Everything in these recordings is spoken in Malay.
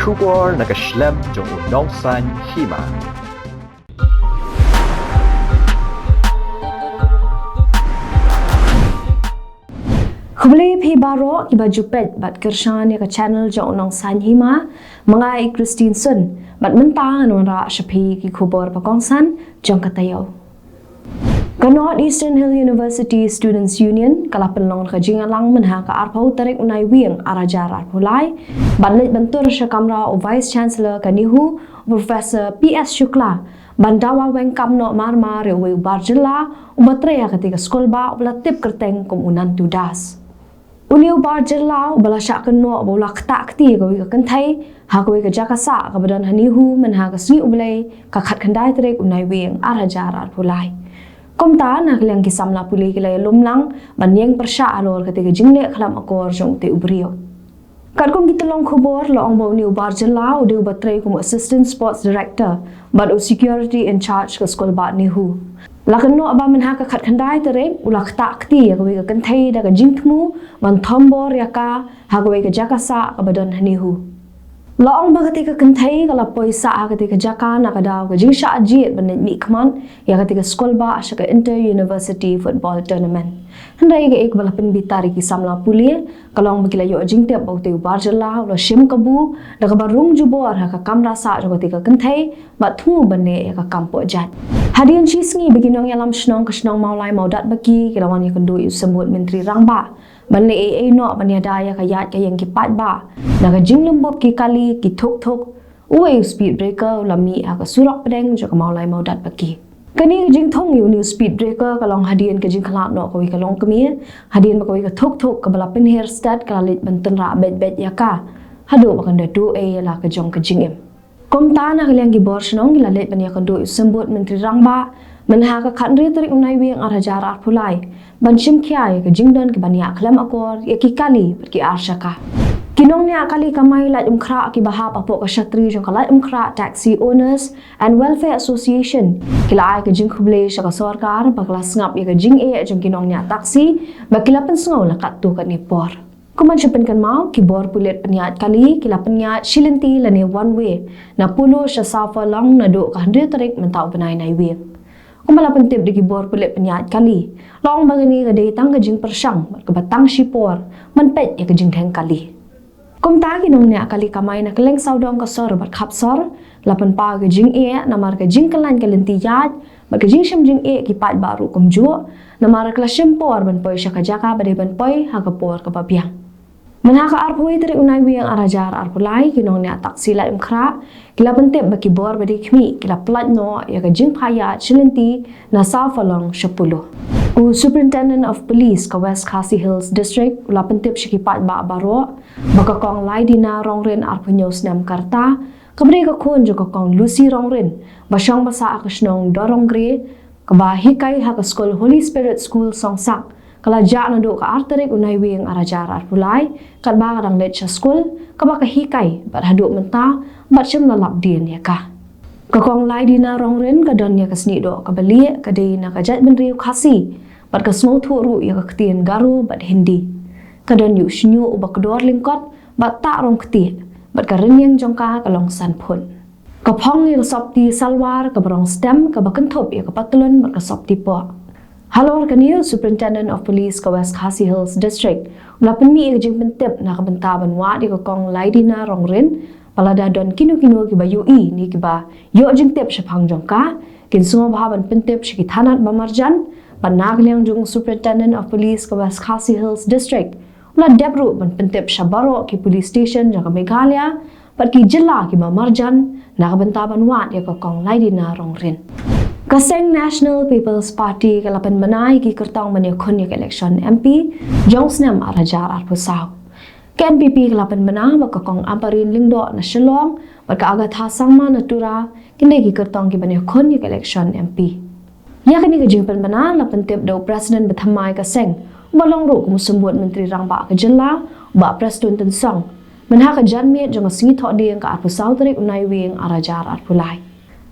Khubor nakaslem Jong Bakongsan Hima. Khubor baro iba jupet bat kershan ya ka channel Jong Bakongsan Hima mga Christine Sun bat mentang anora shapi ki Khubor Bakongsan Jong ka Taïew. Ka North Eastern Hill University Students Union kalapan long ka jingalang menha ka arpau tarik unai wieng arajar arpulai banlet bentur sya kamra o Vice Chancellor kanihu Professor PS Shukla bandawa weng kamno marma rewe barjela ubatreya ketika skolba ulatip kerteng komunan tudas. Uniu barjela ubala syak keno ubala ketak ti gawi ka kentai ha gawi ka jakasa ka badan hanihu menha ka sni ublai ka khat khandai tarik unai wieng arajar arpulai. Komta nak liang kisamla puli kilay lumlang banyeng persya alor ketika jingle kalam akor jong te ubrio. Kat kong gitolong Khubor loong bau ni ubar jela ude ubatre kum Assistant Sports Director but o Security in Charge ke skol bat nihu. Lakan no aba menha ka khat khandai terek ulak tak ti ya gawe ka kentai da ka jingtmu ban thombor ya ka ha gawe ka jakasa ka badan hanihu. Laong ba ketika kentai kala poisa ketika jaka nak ada ke jingsha ajit banet mi kman ya ketika skolba asya ke inter university football tournament hendai ke ek bala penbitari ki samla puli kalong bagila yo jingte baute ubar jela lo shim kabu da ka barung jubor ha ka kamra sa jo ketika kentai ba thu bane ya ka kampo jat hadian chisngi beginong yalam shnong ka shnong maulai maudat baki kilawan ya kendu semut menteri rangba Banle AA no banyadaya kayat kayang kipat ba naga jinglembop ki kali ki thok uwe speed breaker lami aga surak pedeng jo kamaulai maudat baki kani jing thong yu new speed breaker kalong hadian ke jing khalak no kawi kalong kemi hadian bakawi ka thok ka bala pin hair start kalit banten ra bet yaka hado bakan da do a la ka jong ka jingem komta na kaliang gi bor shnong gi lalet banya kan do sembut menteri rangba menha ka khanri tarik unai wieng arajar arpulai banchim khyai ka jingdon ki bania khlam akor ya ki kali ki arshaka kinong nya kali kamai la umkhra ki baha papo ka shatri jong kala umkhra taxi owners and welfare association kilai ka jing khuble shaka sarkar bakla ngap ya ka jing e jong kinong nya taxi bakila pen sngau la kat tu kan ni por kuman chupen kan mau ki bor pulet peniat kali kila peniat shilinti la ne one way na pulo sha safa long na do ka 100 tarik mentau benai nai wieng kumala pentip di kibor pulit penyat kali long bagani ka day tang ka jing persang ke batang shipor menpet ya ka jing theng kali kum ta ki nong nya kali kamai na keleng saudong ka sor bat khap sor lapan pa ka jing e namar ka jing kalan ka lenti yat bat ka jing sham jing e ki pat baru kum ju namar ka shim por ban poi sha ka jaka bade ban poi ha ka por ka babiang menha ka arpui teri unai wiang arajar arpulai ki nong nya taksi la imkhra kila pentep baki bor badi khmi kila plat no ya ka jing phaya chilenti na sa falong shapulo u Superintendent of Police ka West Khasi Hills District ula pentep shiki pat ba baro baka kong lai dina rongren arpunyos nam karta kabre ka khon jo ka kong Lucy rongren basyang basa akasnong dorongre ka ba hikai ha ka school Holy Spirit School songsak kala ja na do ka arterik unai wieng arajar arpulai kat ba kadang let sa school ka ba ka hikai bat hadu menta bat shim lalap din ya ka kong lai dina rongren ka don ya ka sni do ka bali ka dei na ka jat ben riu khasi bat ka smau thu ru ya ka ktien garu bat hindi ka don yu shnyu u ba dor lingkot bat ta rong kti bat ka renyeng jongka ka long san phun ka phong ya sop ti salwar ka brong stem ka ba kan thop ya ka patlon bat ka sop ti po Halor kaniyo Superintendent of Police ka West Khasi Hills District ula penmi e jing pentep na ka bentaban wa di ka kong laidina rongren palada don kinu ki ba UI ni ki ba yo jing tep shapang jong ka kin sungo bahaban pentep shiki thanat bamarjan ban nagliang jong Superintendent of Police ka West Khasi Hills District ula debru ban pentep shabaro ki police station jang ka Meghalaya pat ki jilla ki bamarjan na ka bentaban wa di ka kong laidina rongren Kaseng National People's Party kalapan manai ki kertong mani konyak election MP Jong snam arajar arpusaw. KNPP kalapan mana bakakong amparin lingdo na shilong baka agat hasang ma natura kinde ki kertong ki bani konyak election MP. Ya kini ka jingpan mana lapan tip daw President Bathamai kaseng balong ro kumusumbuat Menteri Rangba ka jilla ba President Tensong manha ka janmiet jong singi thok dieng ka arpusaw tarik unai wieng arajar arpulai.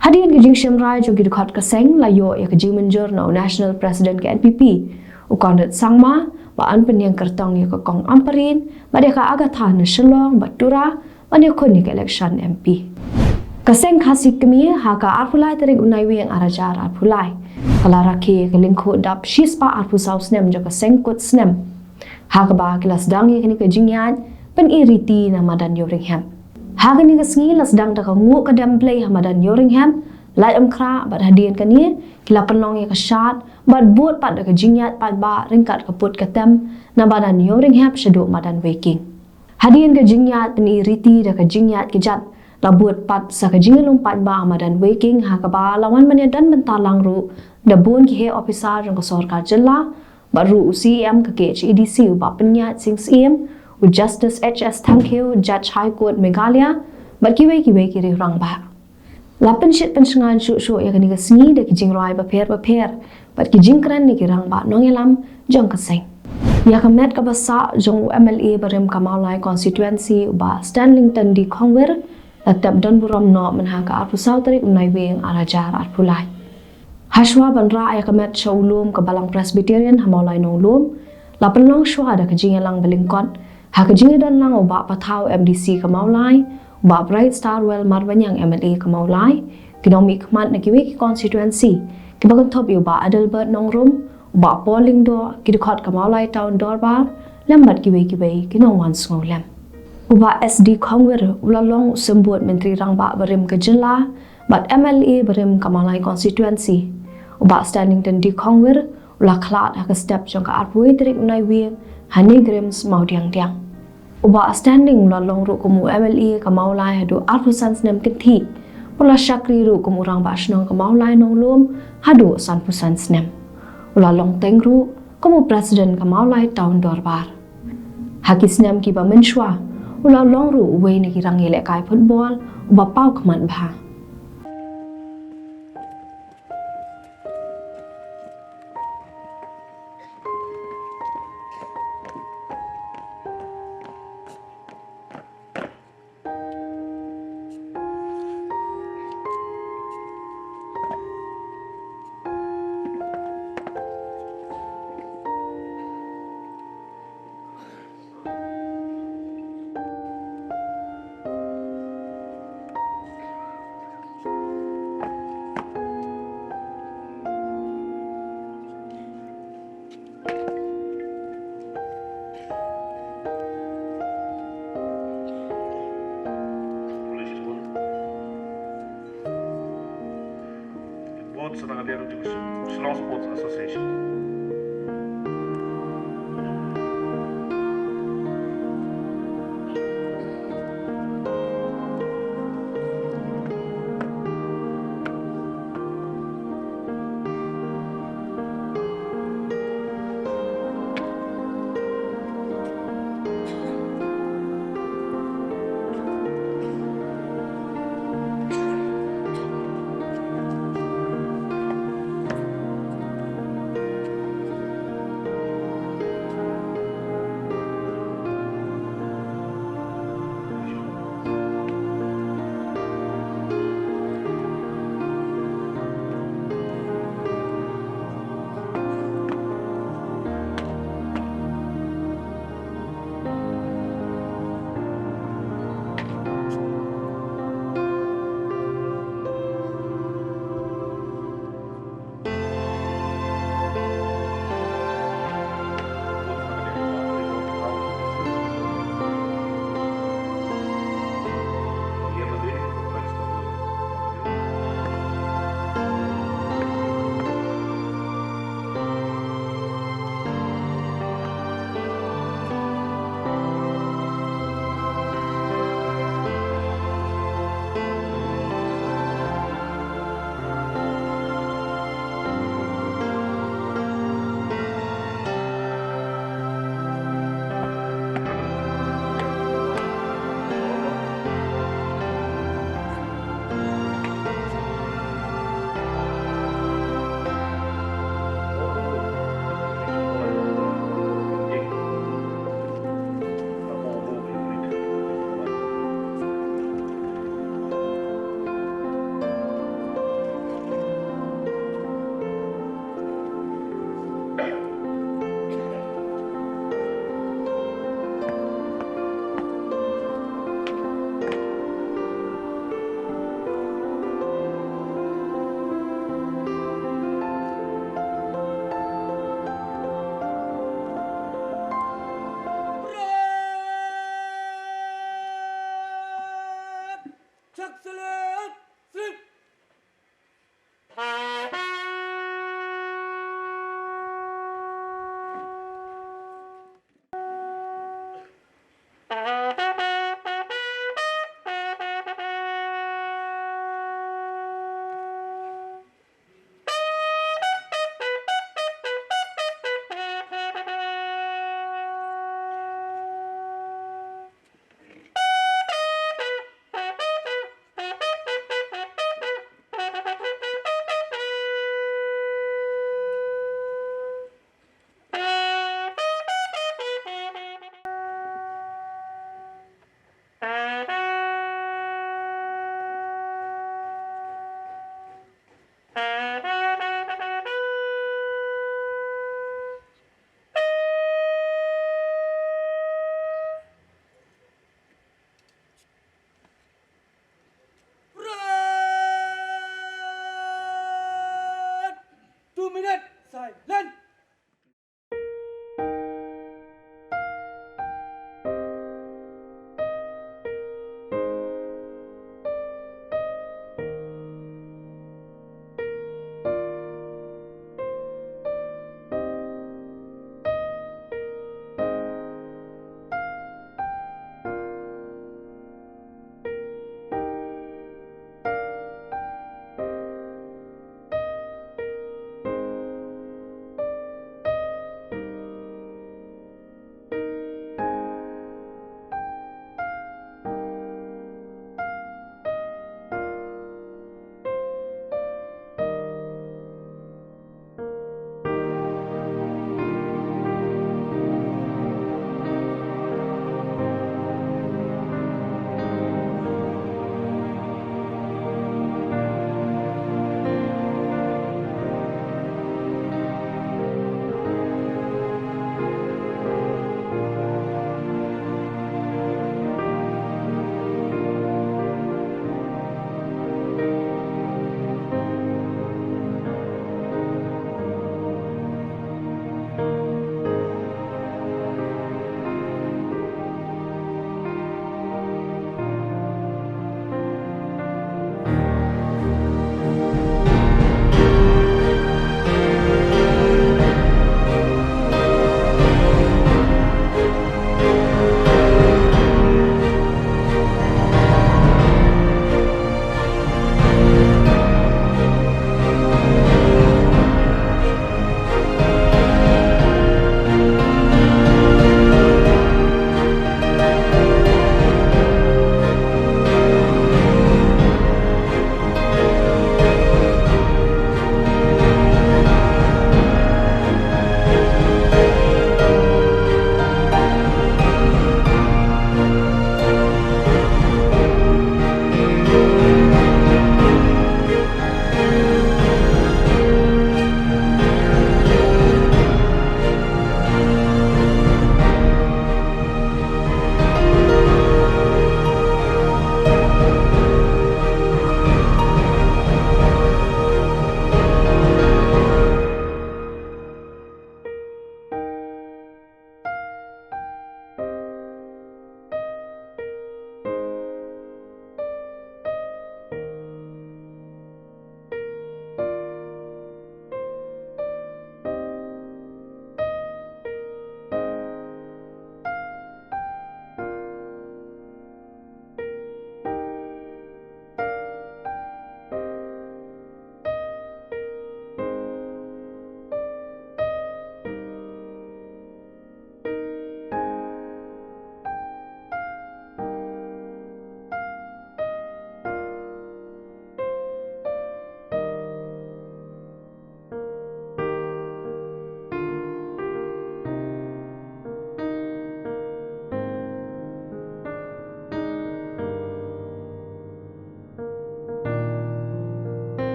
Hadian ke jing shemrai jo gidukhat kaseng layo ya ke jing menjur no National President ke NPP ukandet sangma ba an penyang kertong ya ke kong amparin ba dia ka agatha na shilong batura วันนี้คนนี่ก็ election MP กเซ็งคาสิกมีหากอาร์พูไลตริกอุนายเวียงอาราจาอาร์พูไลพลาราเคกลิงโคดับชิสปาอาร์พูซาวสเนมจากเซ็งกดสเนมหากบากิลาสดังยังนี่ก็จิงยานเป็นอิริตีนามาดันยูริงแฮมหากนี่ก็สงีลาสดังตะกงูกระดมเพลย์มาดันยูริงแฮมไล่คราบัดฮดีนกันนี้กิลาปนลองยังก็ชาร์ดบัดบูดปัดตะกจิงยานปัดบาริงกัดกปุดกระเต็มนามาดันยูริงแฮมชดูมาดันเวกิงฮดีนก็จิงยานเป็นอิริตีตะกจิงยานกิจัดla buat pat sakajinga lompat ba amadan waking hakaba lawan manya dan bentalang ru da bun ki he officer jong ko sarkar jilla baru CM ka ke EDC ba penya sing CM u justice HS Taïew judge high court Meghalaya ba ki we ki ri rang ba la pen shit pen shngan shu ya kani ga singi de ki jing roi ba pher ba ki jing kran ni ki rang ba nong elam jong ka sing ya ka met ka ba sa jong MLA barem Kamalai constituency ba Stanlington di Khubor Atap dan buram no menhaga arpu sautari unai weng arajar arpulai. Haswa banra ay kamet shawlum ke balang Presbyterian hamalai nonglum. Lapan long shwa ada kejinga lang belingkot. Ha kejinga dan lang oba patau MDC ke maulai. Oba Bright Star Well marbanyang MLA ke maulai. Kinomi kemat nakiwi ki constituency. Kibagan top oba Adelbert nongrum. Oba polling do kidukot ke maulai town dorbar. Lambat kiwi kinong wans ngolem. Uba SD Khubor ulalong sembut menteri rangba berim ke jela bat MLA berim Kamalai constituency uba Stanlington di Khubor ula klat ha step jong ka arpui trik unai wi hani grims mau diang uba standing ulalong ru kumu MLA Kamalai hadu arpu sans nem kinthi ula shakri ru kumu rangba shnong Kamalai nonglum hadu san pusan snem ulalong tengru kumu president Kamalai town dorbar hakisnem ki ba menshwa ulau long ru uwe ni kirang elek kai football uba pau keman bah. Sedang ada juga Shillong Sports Association. Check select. Flip.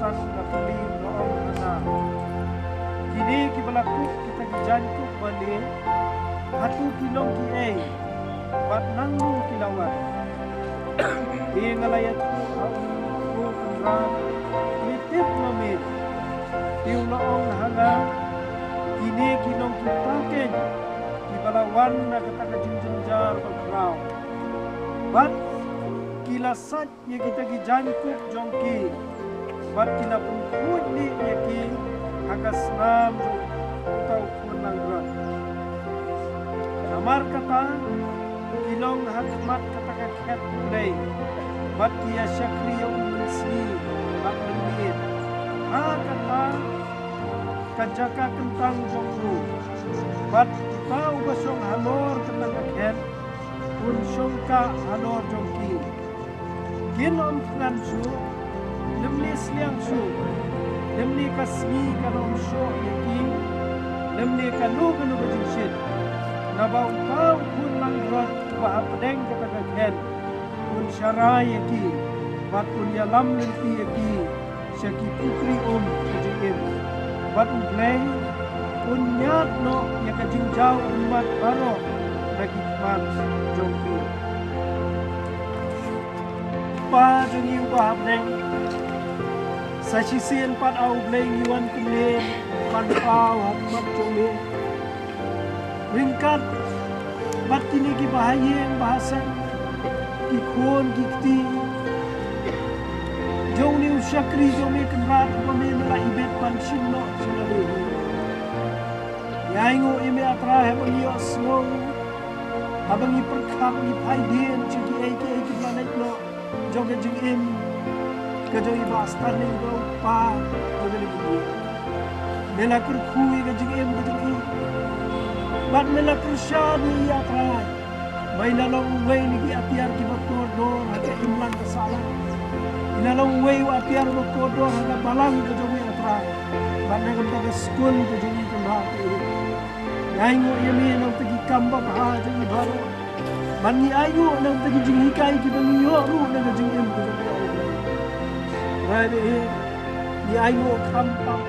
Bakongsan na piling noong ana. Kini kibalakuk kita gijanku bali hatu kilong ki ay bat nangnu kilawat. Di ngalayat ko ang ko kunrang litip mamit. Tiw noong hanga kini kilong kipaken kibalawan na katagajinjinjar pagkraw. Bat kilasat niya kita gijankuk jongki. Bat kinapungkut ni niya ki hagas nam utaw punang rat. Namar kata kilong hakmat katakakat mulay. Bat kiya syakri yung mensi bat nangin. Ha kata kajaka kentang jongru. Bat tau basyong halor katakakat. Pun syongka halor jongki. Ginom ngansu, lemni sliang su, lemni kasmi kanom syo yaki, lemni kanu kanu kajinsit. Nabau pau pun langrat bahapedeng katakakat. Pun syarai yaki, bat pun yalam lempi yaki, syaki putri kajingin. Bat ublay, pun nyat no yakajingjau umat baro, nagikmat jongki. Pa jungi ubah neng sa sisian pat au bleng yuan kene pan pau hakmat jome ringkat bat kini ki bahayeng bahasa ki khon ki kti jong ni usyakri jome kenrat pame mela ibet pan sinno sinale yaingo ime atra hebang yo slow abang iperkhap ni paiden chiki ai ki planet no joga jing im kajong iba standing go pa joga ni bu mela kur khui ga jing im bat mela kur shadi atra mai la long wei ni ki atiar ki bakor do ha imlan ka sala ila long wei wa atiar bakor do ha balang ka joga atra bat na ka school ka jing ka ma yai ngo yemi no tegi kamba ha jing baro Mani ayu nang tegi jing hikai ki bangi yo ru nang jing em ko jong yo. Rai de ni ayu kam tam.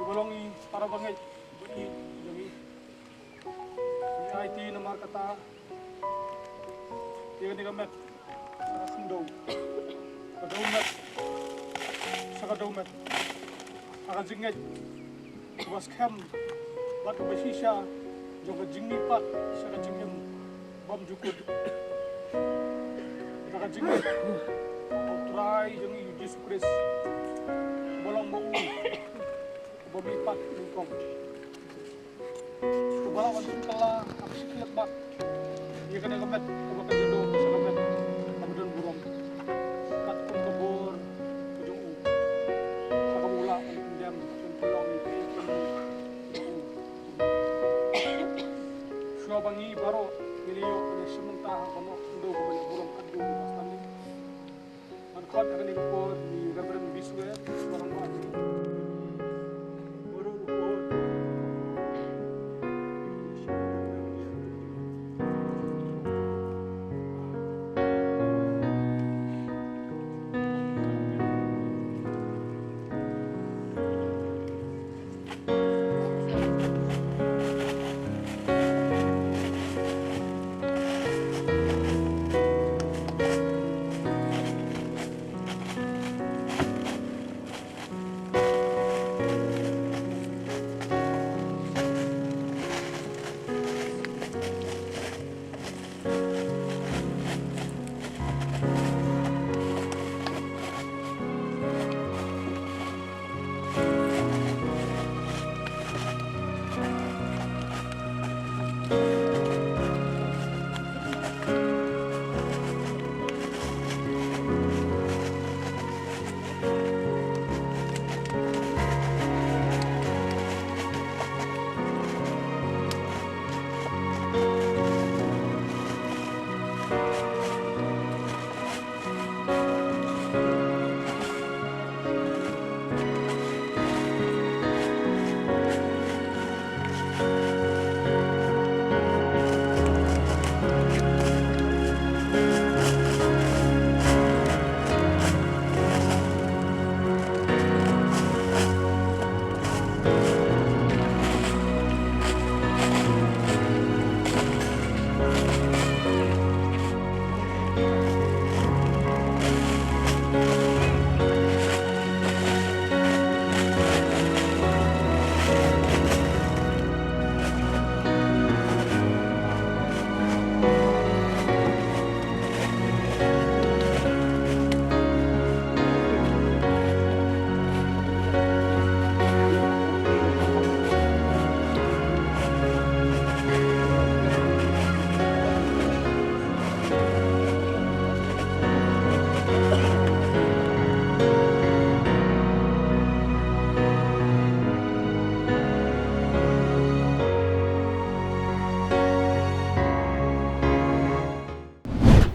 Golongi para bangay bagi jami IT na markata tiga ni gamet para sindo kadaumet sa kadaumet akan jingay was kam bat basisha joga jingi pat sa kajingim bom jukut akan jingay try jangi Jesus Christ bolong mau Bumipat lingkong. Kubala ko dun pala, ako sikilat bat. Iya ka na gamet, kuba ka dyan sa gamet. Kami dun burong. Kat kong kabor, kujong u. Sa kamula, ang kundem, yung tulong, yung Siya bangi baro, niliyo, kaya simuntahan ko no, kundo ko balik burong kadyo, basta ni. Mankot, kakanig ko, ni Reverend Biswell, barang mga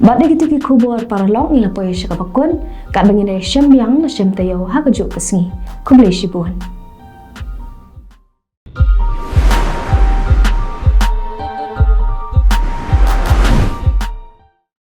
Baada gitu ki Khubor paralong ila poy siya kapakon, kadang ina siyam yang na siyam tayaw hagajuk kasngi, kumlay sibun.